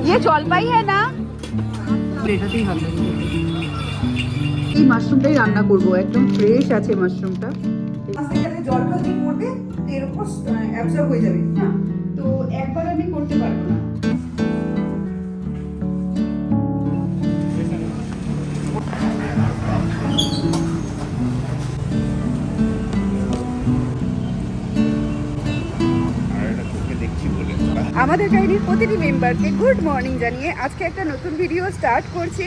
ये জলপাই है না? এটাতেই ভালো লাগে। এই মাশরুমটাই রান্না করব, একদম ফ্রেশ আছে মাশরুমটা। আস্তে করে জলটা দিয়ে পড়বে তো এর উপর অ্যাবজর্ব হয়ে যাবে না, তো একবার আমি করতে পারবো না। আমাদের কাহিনীর প্রতিটি মেম্বারকে গুড মর্নিং জানিয়ে আজকে একটা নতুন ভিডিও স্টার্ট করছি।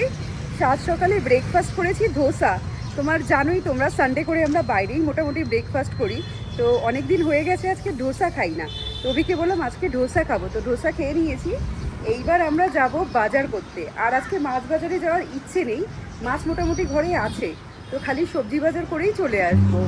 সাত সকালে ব্রেকফাস্ট করেছি ধোসা। তোমার জানোই তোমরা সানডে করে আমরা বাইরেই মোটামুটি ব্রেকফাস্ট করি, তো অনেক দিন হয়ে গেছে আজকে ধোসা খাই না। তো অভিকে বললাম আজকে ধোসা খাবো, তো ধোসা খেয়ে নিয়েছি। এইবার আমরা যাব বাজার করতে। আর আজকে মাছ বাজারে যাওয়ার ইচ্ছে নেই, মাছ মোটামুটি ঘরে আছে, তো খালি সবজি বাজার করেই চলে আসবো।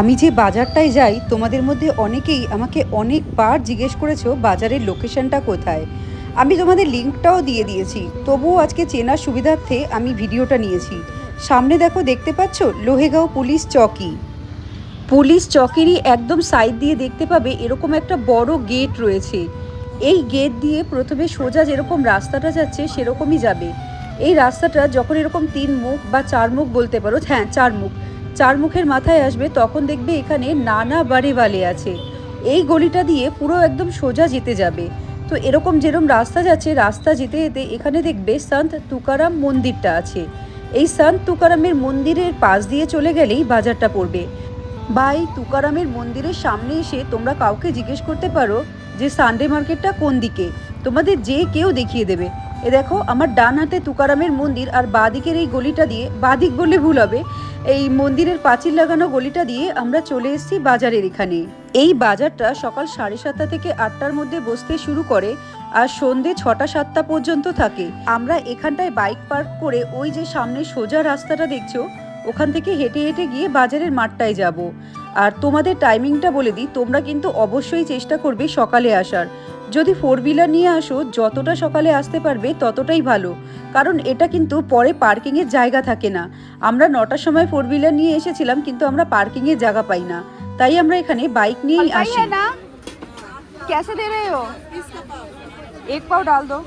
আমি যে বাজারটায় যাই, তোমাদের মধ্যে অনেকেই আমাকে অনেকবার জিজ্ঞেস করেছো বাজারের লোকেশনটা কোথায়। আমি তোমাদের লিঙ্কটাও দিয়ে দিয়েছি, তবুও আজকে চেনার সুবিধার্থে আমি ভিডিওটা নিয়েছি। সামনে দেখো, দেখতে পাচ্ছ লোহেগাঁও পুলিশ চকি। পুলিশ চকেরই একদম সাইড দিয়ে দেখতে পাবে এরকম একটা বড় গেট রয়েছে। এই গেট দিয়ে প্রথমে সোজা যেরকম রাস্তাটা যাচ্ছে সেরকমই যাবে। এই রাস্তাটা যখন এরকম 3 মুখ বা 4 মুখ বলতে পারো, হ্যাঁ 4 মুখ, 4 মুখের মাথায় আসবে, তখন দেখবে এখানে নানা বাড়িওয়ালে আছে। এই গলিটা দিয়ে পুরো একদম সোজা যেতে যাবে। তো এরকম যেরকম রাস্তা যাচ্ছে, রাস্তা যেতে যেতে এখানে দেখবে সন্ত তুকারাম মন্দিরটা আছে। এই সন্ত তুকারামের মন্দিরের পাশ দিয়ে চলে গেলেই বাজারটা পড়বে। বা এই তুকারামের মন্দিরের সামনে এসে তোমরা কাউকে জিজ্ঞেস করতে পারো যে সানডে মার্কেটটা কোন দিকে, তোমাদের যে কেউ দেখিয়ে দেবে। এ দেখো, আমার ডান হাতে তুকারামের মন্দির, আর বাঁদিকের এই গলিটা দিয়ে, বাঁদিক বললে ভুল হবে, এই মন্দিরের পাঁচিল লাগানো গলিটা দিয়ে আমরা চলে এসেছি বাজারের এখানে। এই বাজারটা সকাল 7:30 থেকে 8টার মধ্যে বসতে শুরু করে আর সন্ধে 6টা-7টা পর্যন্ত থাকে। আমরা এখানটায় বাইক পার্ক করে ওই যে সামনে সোজা রাস্তাটা দেখছো, ওখান থেকে হেঁটে হেঁটে গিয়ে বাজারের মাঠটায় যাব। আর তোমাদের টাইমিংটা বলে দিই, তোমরা কিন্তু অবশ্যই চেষ্টা করবে সকালে আসার। যদি 4 হুইলার নিয়ে আসো, যতটা সকালে আসতে পারবে ততটাই ভালো, কারণ এটা কিন্তু পরে পার্কিংয়ের জায়গা থাকে না। আমরা 9টার সময় 4 হুইলার নিয়ে এসেছিলাম, কিন্তু আমরা পার্কিংয়ের জায়গা পাই না, তাই আমরা এখানে বাইক নিয়েই আসি। না कैसे दे रहे हो? एक पाव डाल दो।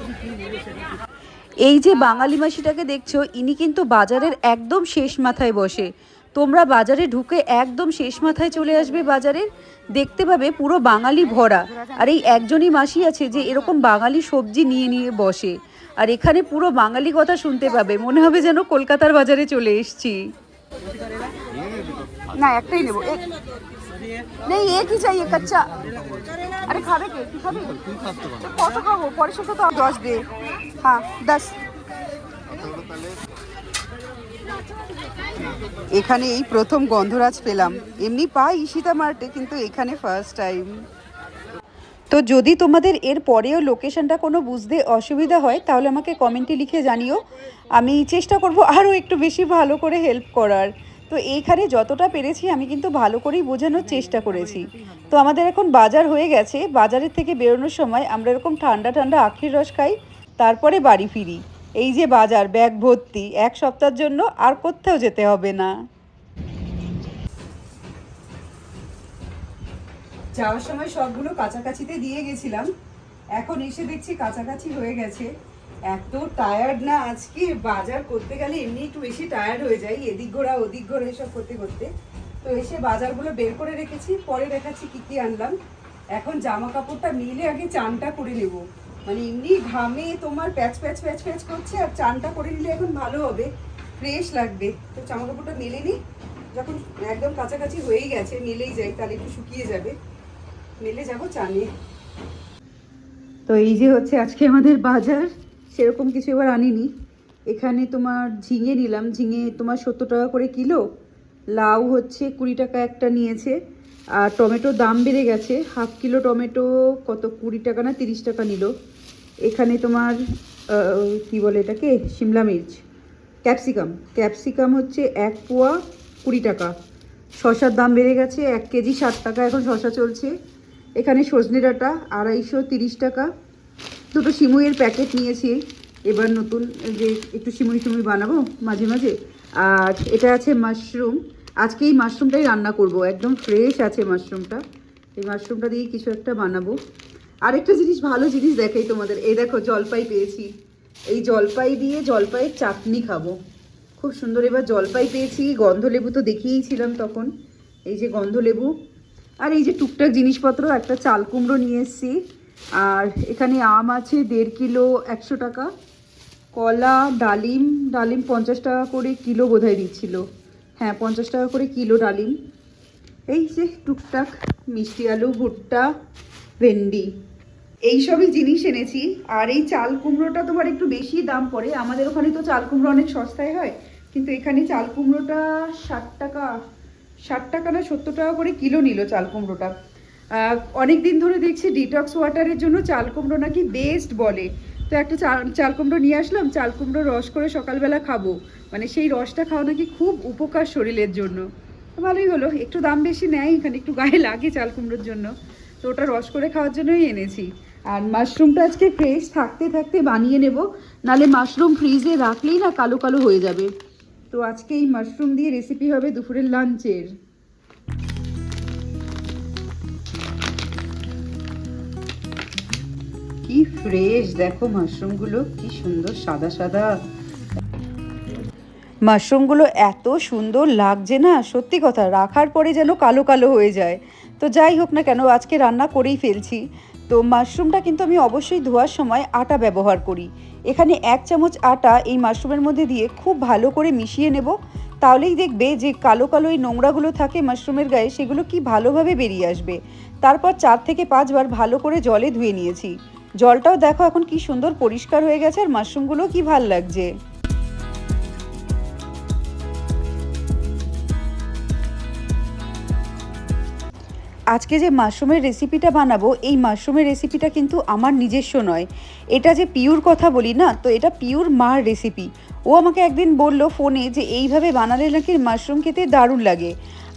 এই যে বাঙালি মাসিটাকে দেখছো, ইনি কিন্তু বাজারের একদম শেষ মাথায় বসে। তোমরা বাজারে ঢুকে একদম শেষ মাথায় চলে আসবে বাজারের, দেখতে পাবে পুরো বাঙালি ভরা। আর এই একজনই মাসি আছে যে এরকম বাঙালি সবজি নিয়ে নিয়ে বসে, আর এখানে পুরো বাঙালি কথা শুনতে পাবে, মনে হবে যেন কলকাতার বাজারে চলে এসছি। না একটাই নেব, এক নেই, এক ही चाहिए कच्चा। আরে খাবে কে? কি খাবে? কত খাবো? পরে সাথে তো 10 দে। হ্যাঁ 10। এখানে এই প্রথম গন্ধরাজ পেলাম, এমনি পাই ঈশিতা মার্টে, কিন্তু এখানে ফার্স্ট টাইম। তো যদি তোমাদের এর পরেও লোকেশনটা কোনো বুঝতে অসুবিধা হয়, তাহলে আমাকে কমেন্টে লিখে জানিও, আমি চেষ্টা করব আরও একটু বেশি ভালো করে হেল্প করার। তো এইখানে যতটা পেরেছি আমি কিন্তু ভালো করেই বোঝানোর চেষ্টা করেছি। তো আমাদের এখন বাজার হয়ে গেছে, বাজারের থেকে বেরোনোর সময় আমরা এরকম ঠান্ডা ঠান্ডা আখের রস খাই, তারপরে বাড়ি ফিরি। এই যে বাজার ব্যাগ ভর্তি, 1 সপ্তাহের জন্য আর কোথাও যেতে হবে না। যাওয়ার সময় সবগুলো কাছাকাছিতে দিয়ে গেছিলাম, এখন এসে দেখছি কাছাকাছি হয়ে গেছে। এত টায়ার্ড না আজকে, বাজার করতে গেলে এমনি একটু বেশি টায়ার্ড হয়ে যাই, এদিক ঘোরা ওদিক ঘোরা এসব করতে করতে। তো এসে বাজারগুলো বের করে রেখেছি, পরে দেখাচ্ছি কি কি আনলাম। এখন জামা কাপড়টা মিলে আগে চানটা করে নেব, মানে এমনি ঘামে তোমার প্যাচ প্যাচ প্যাচ প্যাচ করছে, আর চানটা করে নিলে এখন ভালো হবে, ফ্রেশ লাগবে। তো জামা কাপড়টা মেলে নিই, যখন একদম কাছাকাছি হয়েই গেছে মেলেই যাই, তাহলে একটু শুকিয়ে যাবে, মেলে যাবো চানে। তো এই যে হচ্ছে আজকে আমাদের বাজার, সেরকম কিছু এবার আনিনি। এখানে তোমার ঝিঙে নিলাম, ঝিঙে তোমার 70 টাকা করে কিলো, লাউ হচ্ছে 20 টাকা একটা নিয়েছে, আর টমেটোর দাম বেড়ে গেছে, হাফ কিলো টমেটো কত 20 টাকা না 30 টাকা নিল। এখানে তোমার কি বলে এটাকে, শিমলা মির্চ, ক্যাপসিকাম হচ্ছে 1 পোয়া 20 টাকা। শসার দাম বেড়ে গেছে, 1 কেজি 60 টাকা এখন শসা চলছে। এখানে সজনে ডাঁটা 230 টাকা। দুটো সিমুইয়ের প্যাকেট নিয়েছি, এবার নতুন যে একটু সিমুই সিমুই বানাবো মাঝে মাঝে। আর এটা আছে মাশরুম, আজকে এই মাশরুমটাই রান্না করব, একদম ফ্রেশ আছে মাশরুমটা। এই মাশরুমটা দিয়ে কিছু একটা বানাবো। আরেকটা জিনিস, ভালো জিনিস দেখাই তোমাদের, এই দেখো জলপাই পেয়েছি। এই জলপাই দিয়ে জলপাইয়ের চাটনি খাবো, খুব সুন্দর। এবার জলপাই পেয়েছি, গন্ধলেবু তো দেখিয়েছিলাম তখন, এই যে গন্ধলেবু। আর এই যে টুকটাক জিনিসপত্র, একটা চাল কুমড়ো নিয়ে এসেছি। আর এখানে আম আছে 1.5 কিলো 100 টাকা। কলা, ডালিম, ডালিম 50 টাকা করে কিলো বোধহয় দিচ্ছিল। হ্যাঁ 50 টাকা করে কিলো ডালিম। এই যে টুকটাক মিষ্টি আলু, ভুট্টা, ভেন্ডি, এইসবই জিনিস এনেছি। আর এই চাল কুমড়োটা তোমার একটু বেশি দাম পড়ে, আমাদের ওখানে তো চাল কুমড়ো অনেক সস্তায় হয়, কিন্তু এখানে চাল কুমড়োটা 60 টাকা না 70 টাকা করে কিলো নিল চাল কুমড়োটা। অনেক দিন ধরে দেখছি ডিটক্স ওয়াটারের জন্য চাল কুমড়ো নাকি বেস্ট বলে। তো একটা চাল কুমড়ো নিয়ে আসলাম, চাল কুমড়ো রস করে সকালবেলা খাবো, মানে সেই রসটা খাওয়া নাকি খুব উপকার শরীরের জন্য। ভালোই হলো, একটু দাম বেশি নেয় এখানে, একটু গায়ে লাগে চাল কুমড়োর জন্য, তো ওটা রস করে খাওয়ার জন্যই এনেছি। আর মাশরুমটা আজকে ফ্রেশ থাকতে থাকতে বানিয়ে নেব, নালে মাশরুম ফ্রিজে রাখলেই না কালো কালো হয়ে যাবে। তো আজকে এই মাশরুম দিয়ে রেসিপি হবে দুপুরের লাঞ্চের। কি ফ্রেশ দেখো মাশরুমগুলো, কি সুন্দর সাদা সাদা। মাশরুমগুলো এত সুন্দর লাগছে না, সত্যি কথা, রাখার পরে যেন কালো কালো হয়ে যায়। তো যাই হোক না কেন, আজকে রান্না করেই ফেলছি। তো মাশরুমটা কিন্তু আমি অবশ্যই ধোয়ার সময় আটা ব্যবহার করি। এখানে 1 চামচ আটা এই মাশরুমের মধ্যে দিয়ে খুব ভালো করে মিশিয়ে নেব, তাহলেই দেখবে যে কালো কালো এই নোংরাগুলো থাকে মাশরুমের গায়ে, সেগুলো কি ভালোভাবে বেরিয়ে আসবে। তারপর 4 থেকে 5 বার ভালো করে জলে ধুয়ে নিয়েছি। জলটাও দেখো এখন কি সুন্দর পরিষ্কার হয়ে গেছে, আর মাশরুমগুলো কি ভাল লাগছে। আজকে যে মাশরুমের রেসিপিটা বানাবো, এই মাশরুমের রেসিপিটা কিন্তু আমার নিজস্ব নয়। এটা যে পিওর কথা বলি না, তো এটা পিওর মার রেসিপি। ও আমাকে একদিন বলল ফোনে যে এইভাবে বানালে নাকি মাশরুম খেতে দারুণ লাগে,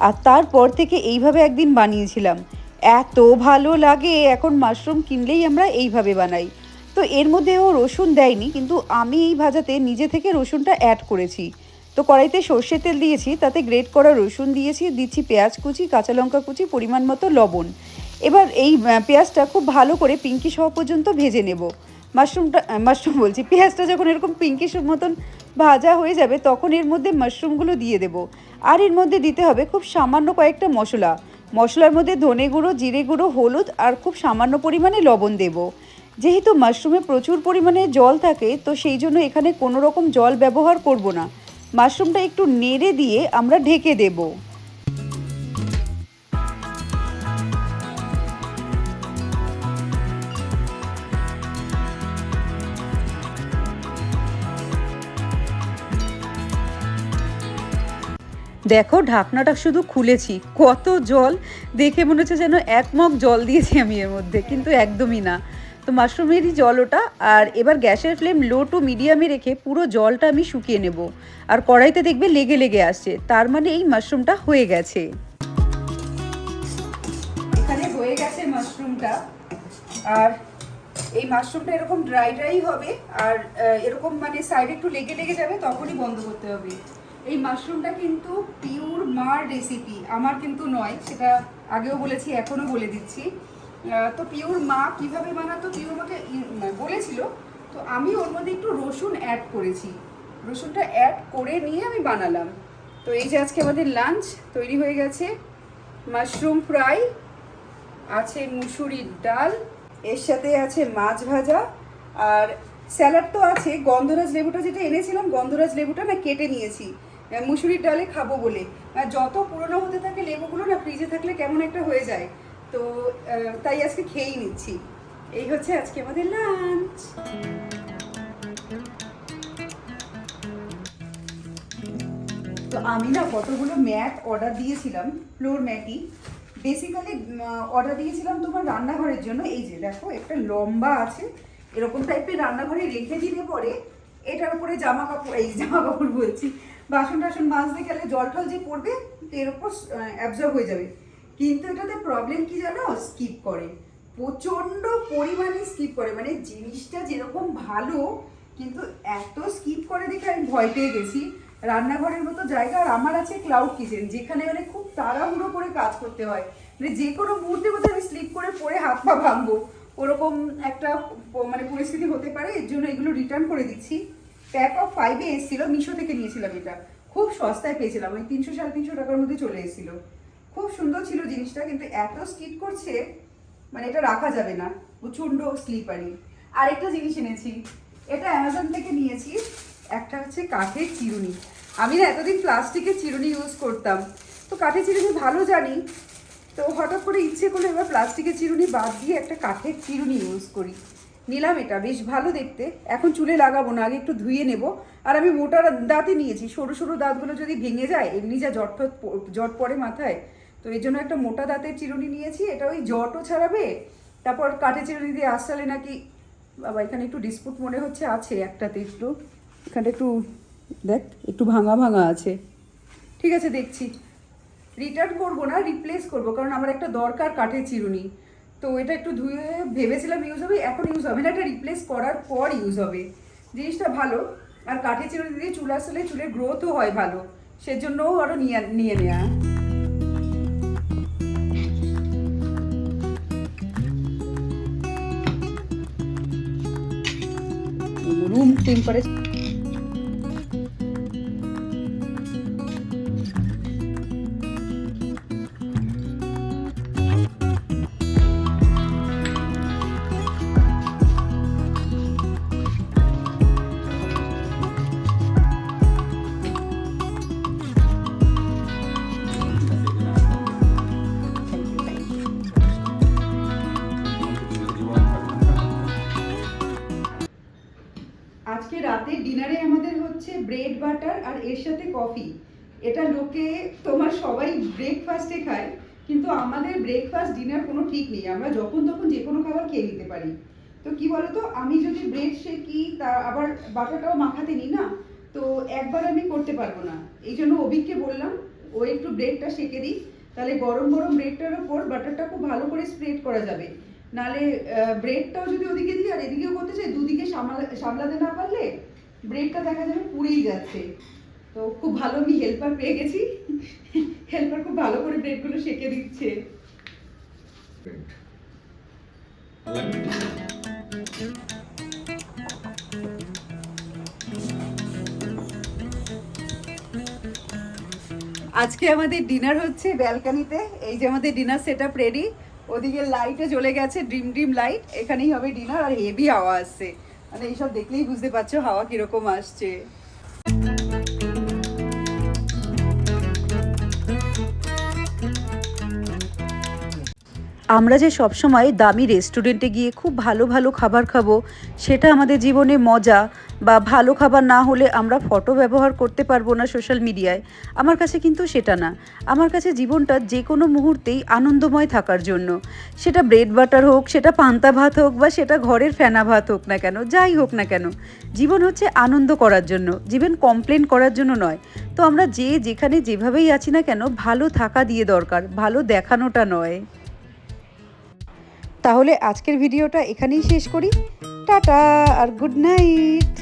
আর তারপর থেকে এইভাবে একদিন বানিয়েছিলাম, এত ভালো লাগে। এখন মাশরুম কিনলেই আমরা এইভাবে বানাই। তো এর মধ্যে ও রসুন দেয়নি, কিন্তু আমি এই ভাজাতে নিজে থেকে রসুনটা অ্যাড করেছি। তো কড়াইতে সর্ষের তেল দিয়েছি, তাতে গ্রেট করা রসুন দিয়েছি, দিচ্ছি পেঁয়াজ কুচি, কাঁচা লঙ্কা কুচি, পরিমাণ মতো লবণ। এবার এই পেঁয়াজটা খুব ভালো করে পিঙ্কিশ হওয়া পর্যন্ত ভেজে নেব। মাশরুম বলছি, পেঁয়াজটা যখন এরকম পিঙ্কিশ মতন ভাজা হয়ে যাবে, তখন এর মধ্যে মাশরুমগুলো দিয়ে দেব। আর এর মধ্যে দিতে হবে খুব সামান্য কয়েকটা মশলা। মশলার মধ্যে ধনে গুঁড়ো, জিরে গুঁড়ো, হলুদ আর খুব সামান্য পরিমাণে লবণ দেব। যেহেতু মাশরুমে প্রচুর পরিমাণে জল থাকে, তো সেই জন্য এখানে কোনো রকম জল ব্যবহার করব না। মাশরুমটা একটু নেড়ে দিয়ে আমরা ঢেকে দেব। দেখো ঢাকনাটা শুধু খুলেছি, কত জল, দেখে মনে হচ্ছে যেন 1 মগ জল দিয়েছি আমি এর মধ্যে, কিন্তু একদমই না। তো মাশরুমেরই জল ওটা। আর এবার গ্যাসের ফ্লেম লো টু মিডিয়ামে রেখে পুরো জলটা আমি শুকিয়ে নেব। আর কড়াইতে দেখবে লেগে লেগে আসছে, তার মানে এই মাশরুমটা হয়ে গেছে। এখানে হয়ে গেছে মাশরুমটা। আর এই মাশরুমটা এরকম ড্রাই ড্রাই হবে, আর এরকম মানে সাইডে একটু লেগে লেগে যাবে, তখনই বন্ধ করতে হবে। এই মাশরুমটা কিন্তু পিওর মার রেসিপি, আমার কিন্তু নয়, সেটা আগেও বলেছি এখনও বলে দিচ্ছি। তো পিওর মা কিভাবে বানাতো, পিওর মাকে বলেছিল, তো আমি ওর মধ্যে একটু রসুন অ্যাড করেছি। রসুনটা অ্যাড করে নিয়ে আমি বানালাম। তো এই যে আজকে আমাদের লাঞ্চ তৈরি হয়ে গেছে। মাশরুম ফ্রাই আছে, মুসুরির ডাল, এর সাথে আছে মাছ ভাজা, আর স্যালাড তো আছে। গন্ধরাজ লেবুটা যেটা এনেছিলাম, গন্ধরাজ লেবুটা না কেটে নিয়েছি মুসুরির ডালে খাবো বলে। যত পুরনো হতে থাকে লেবুগুলো না, ফ্রিজে থাকলে কেমন একটা হয়ে যায়, তো তাই আজকে খেয়েই নিচ্ছি। এই হচ্ছে আজকে আমাদের লাঞ্চ। তো আমি না কতগুলো ম্যাট অর্ডার দিয়েছিলাম, ফ্লোর ম্যাটই বেসিক্যালি অর্ডার দিয়েছিলাম তোমার রান্নাঘরের জন্য। এই যে দেখো একটা লম্বা আছে, এরকম টাইপের রান্নাঘরে রেখে দিলে পরে এটার উপরে জামা কাপড়, এই জামা কাপড় বলছি, বাসন টাসন মাজতে গেলে জল টল যে পড়বে এর উপর অ্যাবজর্ব হয়ে যাবে। কিন্তু এটাতে প্রবলেম কি জানো, স্কিপ করে, প্রচণ্ড পরিমাণে স্কিপ করে। মানে জিনিসটা যেরকম ভালো, কিন্তু এত স্কিপ করে দেখে আমি ভয় পেয়ে গেছি। রান্নাঘরের মতো জায়গা, আর আমার আছে ক্লাউড কিচেন, যেখানে মানে খুব তাড়াহুড়ো করে কাজ করতে হয়, মানে যে কোনো মুহূর্তে বোধহয় আমি স্লিপ করে পড়ে হাত পা ভাঙবো, ওরকম একটা মানে পরিস্থিতি হতে পারে। এর জন্য এগুলো রিটার্ন করে দিচ্ছি। প্যাক অফ 5-এ এসেছিল, মিশো থেকে নিয়েছিলাম এটা, খুব সস্তায় পেয়েছিলাম, ওই 300-350 টাকার মধ্যে চলে এসেছিল। খুব সুন্দর ছিল জিনিসটা, কিন্তু এত স্কিপ করছে মানে এটা রাখা যাবে না, প্রচণ্ড স্লিপারি। আরেকটা জিনিস এনেছি, এটা অ্যামাজন থেকে নিয়েছি, একটা হচ্ছে কাঠের চিরুনি। আমি না এতদিন প্লাস্টিকের চিরুনি ইউজ করতাম, তো কাঠের চিরুনি ভালো জানি, তো হঠাৎ করে ইচ্ছে করলে এবার প্লাস্টিকের চিরুনি বাদ দিয়ে একটা কাঠের চিরুনি ইউজ করি। নিলাম, এটা বেশ ভালো দেখতে। এখন চুলে লাগাবো না, আগে একটু ধুয়ে নেব। আর আমি মোটা দাঁতই নিয়েছি, সরু সরু দাঁতগুলো যদি ভেঙে যায়, এমনি যা জট পড়ে মাথায়, তো এই জন্য একটা মোটা দাঁতের চিরুনি নিয়েছি। এটা ওই জটও ছাড়াবে, তারপর কাঠের চিরুনি দিয়ে আসলে নাকি, বাবা এখানে একটু ডিসপুট মনে হচ্ছে আছে একটাতে, একটু এখানে একটু দেখ, একটু ভাঙা ভাঙা আছে। ঠিক আছে, দেখছি, রিটার্ন করবো না, রিপ্লেস করবো, কারণ আমার একটা দরকার কাঠের চিরুনি। তো এটা একটু ধুয়ে ভেবেছিলাম ইউজ হবে, এখন ইউজ হবে না, এটা রিপ্লেস করার পর ইউজ হবে। জিনিসটা ভালো, আর কাঠের চিরুনি দিয়ে চুল আসলে চুলের গ্রোথও হয় ভালো, সেজন্যও আরও নিয়ে নেওয়া। Room temperature. আজকে রাতের ডিনারে আমাদের হচ্ছে ব্রেড বাটার আর এর সাথে কফি। এটা লোকে তোমার সবাই ব্রেকফাস্টে খায়, কিন্তু আমাদের ব্রেকফাস্ট ডিনার কোনো ঠিক নেই, আমরা যখন তখন যে কোনো খাবার খেয়ে নিতে পারি। তো কি বলতো, আমি যদি ব্রেড শেকি, তা আবার বাটারটাও মাখাতে নিই না, তো একবার আমি করতে পারবো না। এই জন্য অভিককে বললাম ও একটু ব্রেডটা সেকে দিই, তাহলে গরম গরম ব্রেডটার ওপর বাটারটা খুব ভালো করে স্প্রেড করা যাবে। নালে ব্রেডটাও যদি ওদিকে দিই আর এদিকেও করতে চাই, দুদিকে সামলাতে না পারলে ব্রেডটা দেখা যাবে পুড়েই যাচ্ছে। তো খুব ভালো আমি হেল্পার পেয়ে গেছি, হেল্পার খুব ভালো করে ব্রেডগুলো সেকে দিচ্ছে। আজকে আমাদের ডিনার হচ্ছে ব্যালকানিতে, এই যে আমাদের ডিনার সেটআপ রেডি, ওদিকে লাইটে জ্বলে গেছে, ড্রিম লাইট, এখানেই হবে ডিনার। আর হেভি হাওয়া আসছে, মানে এইসব দেখলেই বুঝতে পারছো হাওয়া কিরকম আসছে। আমরা যে সবসময় দামি রেস্টুরেন্টে গিয়ে খুব ভালো ভালো খাবার খাবো, সেটা আমাদের জীবনে মজা, বা ভালো খাবার না হলে আমরা ফটো ব্যবহার করতে পারবো না সোশ্যাল মিডিয়ায়, আমার কাছে কিন্তু সেটা না। আমার কাছে জীবনটা যে কোনো মুহূর্তেই আনন্দময় থাকার জন্য, সেটা ব্রেড বাটার হোক, সেটা পান্তা ভাত হোক, বা সেটা ঘরের ফেনা ভাত হোক না কেন, যাই হোক না কেন, জীবন হচ্ছে আনন্দ করার জন্য, জীবন কমপ্লেন করার জন্য নয়। তো আমরা যেখানে যেভাবেই আছি না কেন, ভালো থাকা দিয়ে দরকার, ভালো দেখানোটা নয়। তাহলে আজকের ভিডিওটা এখানেই শেষ করি। টাটা আর গুড নাইট।